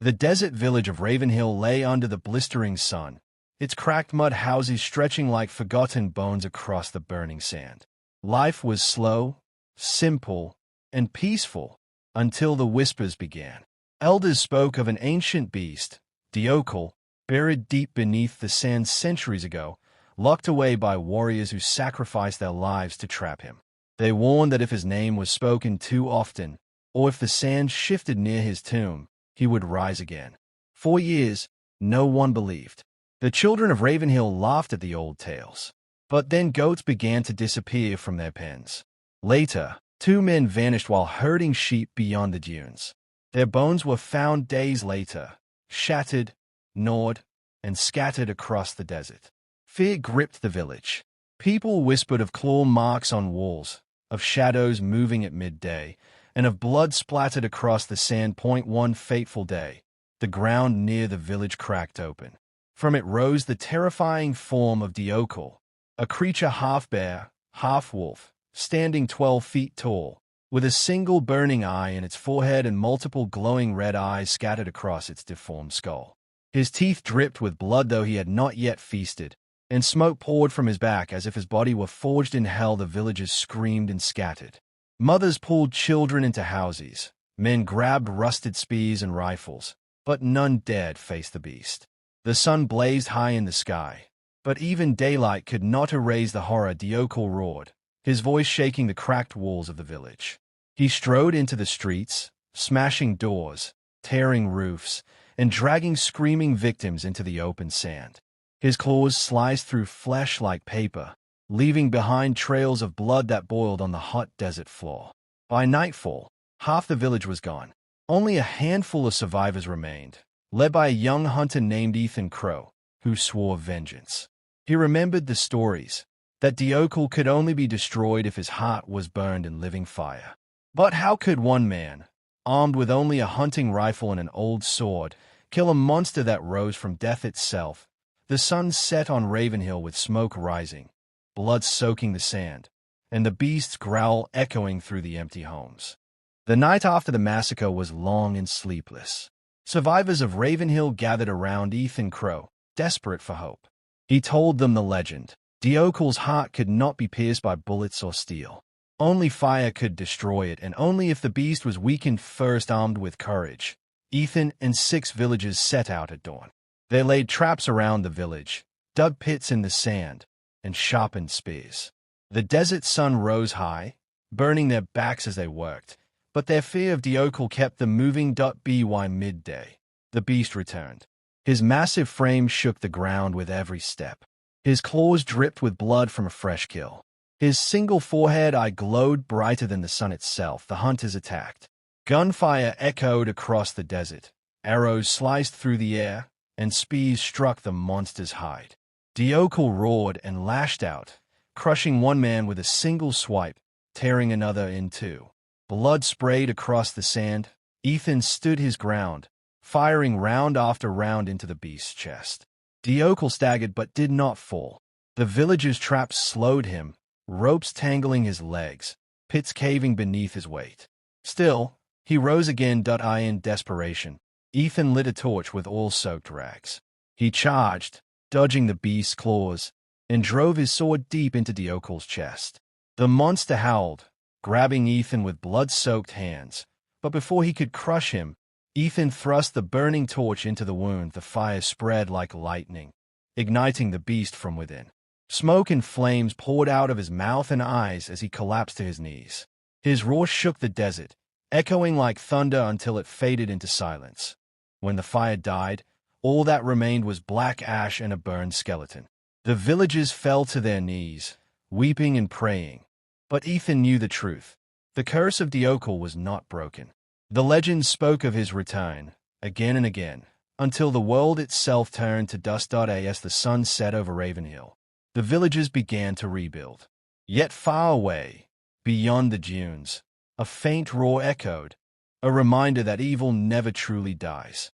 The desert village of Ravenhill lay under the blistering sun, its cracked mud houses stretching like forgotten bones across the burning sand. Life was slow, simple, and peaceful until the whispers began. Elders spoke of an ancient beast, Deokal, buried deep beneath the sand centuries ago, locked away by warriors who sacrificed their lives to trap him. They warned that if his name was spoken too often, or if the sand shifted near his tomb, he would rise again. For years, no one believed. The children of Ravenhill laughed at the old tales. But then goats began to disappear from their pens. Later, 2 men vanished while herding sheep beyond the dunes. Their bones were found days later, shattered, gnawed, and scattered across the desert. Fear gripped the village. People whispered of claw marks on walls, of shadows moving at midday, and of blood splattered across the sand. One fateful day, the ground near the village cracked open. From it rose the terrifying form of Deokal, a creature half-bear, half-wolf, standing 12 feet tall, with a single burning eye in its forehead and multiple glowing red eyes scattered across its deformed skull. His teeth dripped with blood, though he had not yet feasted, and smoke poured from his back as if his body were forged in hell. The villagers screamed and scattered. Mothers pulled children into houses. Men grabbed rusted spears and rifles, but none dared face the beast. The sun blazed high in the sky, but even daylight could not erase the horror. Deokal roared, his voice shaking the cracked walls of the village. He strode into the streets, smashing doors, tearing roofs, and dragging screaming victims into the open sand. His claws sliced through flesh like paper, leaving behind trails of blood that boiled on the hot desert floor. By nightfall, half the village was gone. Only a handful of survivors remained, led by a young hunter named Ethan Crow, who swore vengeance. He remembered the stories, that Deokal could only be destroyed if his heart was burned in living fire. But how could one man, armed with only a hunting rifle and an old sword, kill a monster that rose from death itself? The sun set on Ravenhill with smoke rising, blood soaking the sand, and the beast's growl echoing through the empty homes. The night after the massacre was long and sleepless. Survivors of Ravenhill gathered around Ethan Crow, desperate for hope. He told them the legend. Deokal's heart could not be pierced by bullets or steel. Only fire could destroy it, and only if the beast was weakened first. Armed with courage, Ethan and 6 villagers set out at dawn. They laid traps around the village, dug pits in the sand, and sharpened spears. The desert sun rose high, burning their backs as they worked, but their fear of Deokal kept them moving. By midday, the beast returned. His massive frame shook the ground with every step. His claws dripped with blood from a fresh kill. His single forehead eye glowed brighter than the sun itself. The hunters attacked. Gunfire echoed across the desert. Arrows sliced through the air, and spears struck the monster's hide. Deokal roared and lashed out, crushing one man with a single swipe, tearing another in two. Blood sprayed across the sand. Ethan stood his ground, firing round after round into the beast's chest. Deokal staggered but did not fall. The villagers' traps slowed him, ropes tangling his legs, pits caving beneath his weight. Still, he rose again. In desperation, Ethan lit a torch with oil-soaked rags. He charged, dodging the beast's claws, and drove his sword deep into Deokal's chest. The monster howled, grabbing Ethan with blood-soaked hands, but before he could crush him, Ethan thrust the burning torch into the wound. The fire spread like lightning, igniting the beast from within. Smoke and flames poured out of his mouth and eyes as he collapsed to his knees. His roar shook the desert, echoing like thunder until it faded into silence. When the fire died, all that remained was black ash and a burned skeleton. The villagers fell to their knees, weeping and praying. But Ethan knew the truth. The curse of Deokal was not broken. The legends spoke of his return, again and again, until the world itself turned to dust. As the sun set over Ravenhill, the villagers began to rebuild. Yet far away, beyond the dunes, a faint roar echoed, a reminder that evil never truly dies.